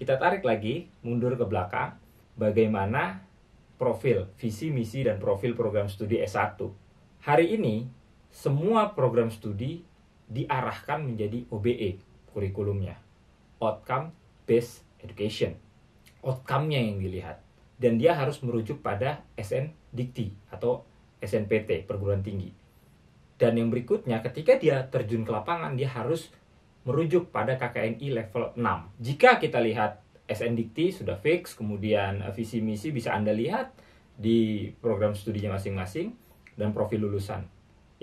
kita tarik lagi, mundur ke belakang, bagaimana profil, visi, misi, dan profil program studi S1. Hari ini, semua program studi diarahkan menjadi OBE, kurikulumnya. Outcome Based Education. Outcome-nya yang dilihat. Dan dia harus merujuk pada SN Dikti atau SNPT, perguruan tinggi. Dan yang berikutnya, ketika dia terjun ke lapangan, dia harus merujuk pada KKNI level 6. Jika kita lihat SN Dikti sudah fix, kemudian visi misi bisa Anda lihat di program studinya masing-masing dan profil lulusan.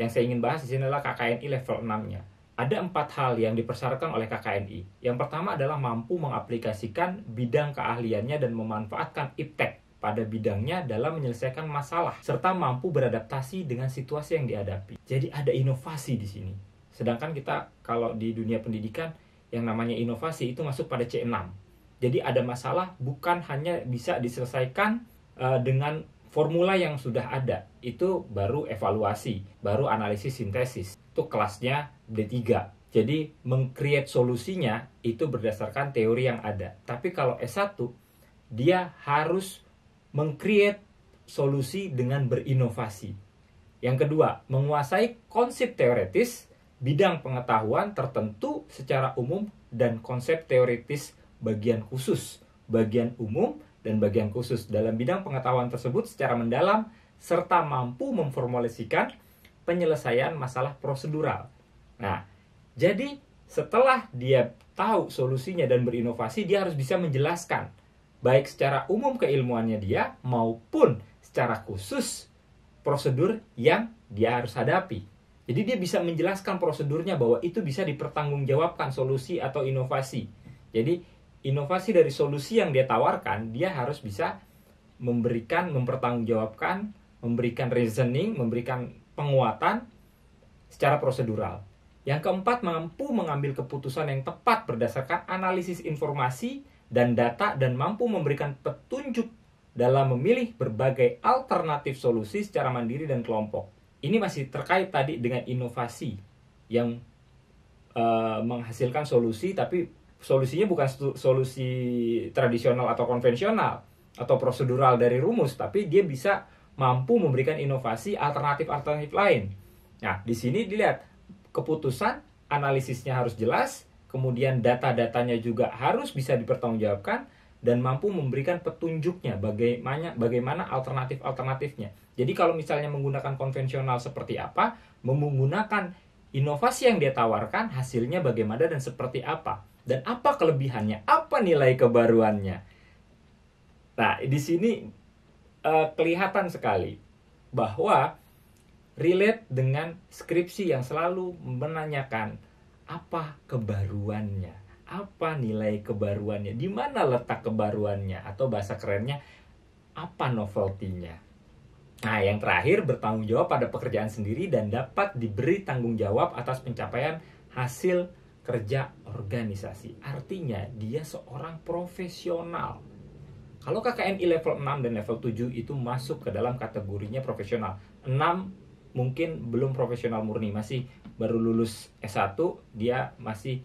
Yang saya ingin bahas di sini adalah KKNI level 6-nya. Ada 4 hal yang dipersyaratkan oleh KKNI. Yang pertama adalah mampu mengaplikasikan bidang keahliannya dan memanfaatkan iptek pada bidangnya dalam menyelesaikan masalah, serta mampu beradaptasi dengan situasi yang dihadapi. Jadi ada inovasi di sini. Sedangkan kita kalau di dunia pendidikan yang namanya inovasi itu masuk pada C6. Jadi ada masalah bukan hanya bisa diselesaikan dengan formula yang sudah ada. Itu baru evaluasi, baru analisis sintesis. Itu kelasnya D3. Jadi meng-create solusinya itu berdasarkan teori yang ada. Tapi kalau S1 dia harus meng-create solusi dengan berinovasi. Yang kedua, menguasai konsep teoretis bidang pengetahuan tertentu secara umum dan konsep teoritis bagian khusus, bagian umum dan bagian khusus dalam bidang pengetahuan tersebut secara mendalam serta mampu memformulasikan penyelesaian masalah prosedural. Nah, jadi setelah dia tahu solusinya dan berinovasi, dia harus bisa menjelaskan baik secara umum keilmuannya dia maupun secara khusus prosedur yang dia harus hadapi. Jadi dia bisa menjelaskan prosedurnya bahwa itu bisa dipertanggungjawabkan solusi atau inovasi. Jadi inovasi dari solusi yang dia tawarkan, dia harus bisa mempertanggungjawabkan, memberikan reasoning, memberikan penguatan secara prosedural. Yang keempat, mampu mengambil keputusan yang tepat berdasarkan analisis informasi dan data dan mampu memberikan petunjuk dalam memilih berbagai alternatif solusi secara mandiri dan kelompok. Ini masih terkait tadi dengan inovasi yang menghasilkan solusi, tapi solusinya bukan solusi tradisional atau konvensional atau prosedural dari rumus, tapi dia bisa mampu memberikan inovasi alternatif-alternatif lain. Nah, di sini dilihat keputusan analisisnya harus jelas, kemudian data-datanya juga harus bisa dipertanggungjawabkan dan mampu memberikan petunjuknya bagaimana alternatif-alternatifnya. Jadi kalau misalnya menggunakan konvensional seperti apa, menggunakan inovasi yang dia tawarkan, hasilnya bagaimana dan seperti apa. Dan apa kelebihannya, apa nilai kebaruannya. Nah, di sini kelihatan sekali bahwa relate dengan skripsi yang selalu menanyakan apa kebaruannya, apa nilai kebaruannya, di mana letak kebaruannya, atau bahasa kerennya apa novelty-nya. Nah, yang terakhir bertanggung jawab pada pekerjaan sendiri dan dapat diberi tanggung jawab atas pencapaian hasil kerja organisasi. Artinya dia seorang profesional. Kalau KKNI level 6 dan level 7 itu masuk ke dalam kategorinya profesional. 6 mungkin belum profesional murni, masih baru lulus S1, dia masih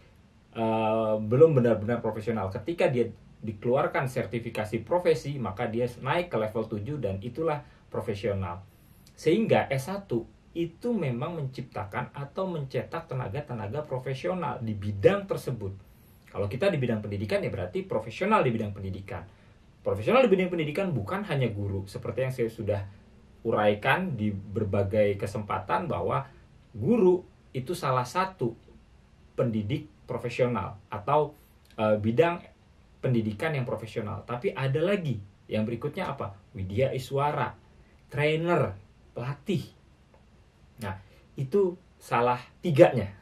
belum benar-benar profesional. Ketika dia dikeluarkan sertifikasi profesi, maka dia naik ke level 7 dan itulah profesional. Sehingga S1 itu memang menciptakan atau mencetak tenaga-tenaga profesional di bidang tersebut. Kalau kita di bidang pendidikan ya berarti profesional di bidang pendidikan. Profesional di bidang pendidikan bukan hanya guru, seperti yang saya sudah uraikan di berbagai kesempatan bahwa guru itu salah satu pendidik profesional atau bidang pendidikan yang profesional. Tapi ada lagi yang berikutnya apa? Widya Iswara, trainer, pelatih. Nah, itu salah tiganya.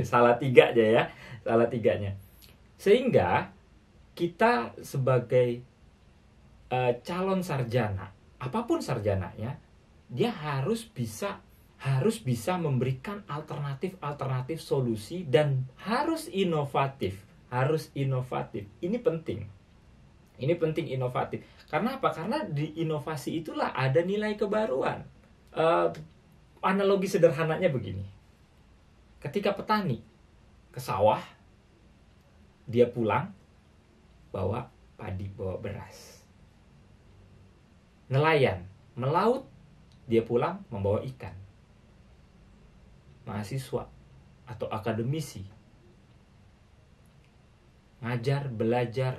Salah tiga aja ya. Salah tiganya. Sehingga kita sebagai calon sarjana, apapun sarjananya, dia harus bisa memberikan alternatif solusi dan harus inovatif. Ini penting inovatif. Karena apa? Karena di inovasi itulah ada nilai kebaruan. Analogi sederhananya begini. Ketika petani ke sawah, dia pulang, bawa padi, bawa beras. Nelayan melaut, dia pulang membawa ikan. Mahasiswa atau akademisi ngajar, belajar,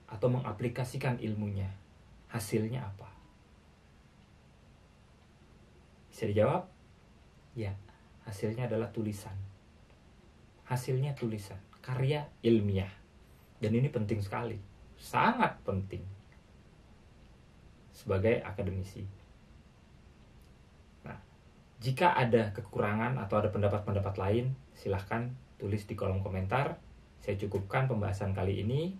atau mengaplikasikan ilmunya. Hasilnya apa? Bisa dijawab? Ya, hasilnya adalah tulisan. Hasilnya tulisan, karya ilmiah. Dan ini penting sekali, sangat penting sebagai akademisi. Nah, jika ada kekurangan atau ada pendapat-pendapat lain, silahkan tulis di kolom komentar. Saya cukupkan pembahasan kali ini.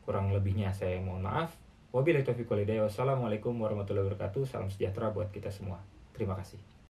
Kurang lebihnya saya mohon maaf. Wabillahi taufiq wal hidayah. Wassalamualaikum warahmatullahi wabarakatuh. Salam sejahtera buat kita semua. Terima kasih.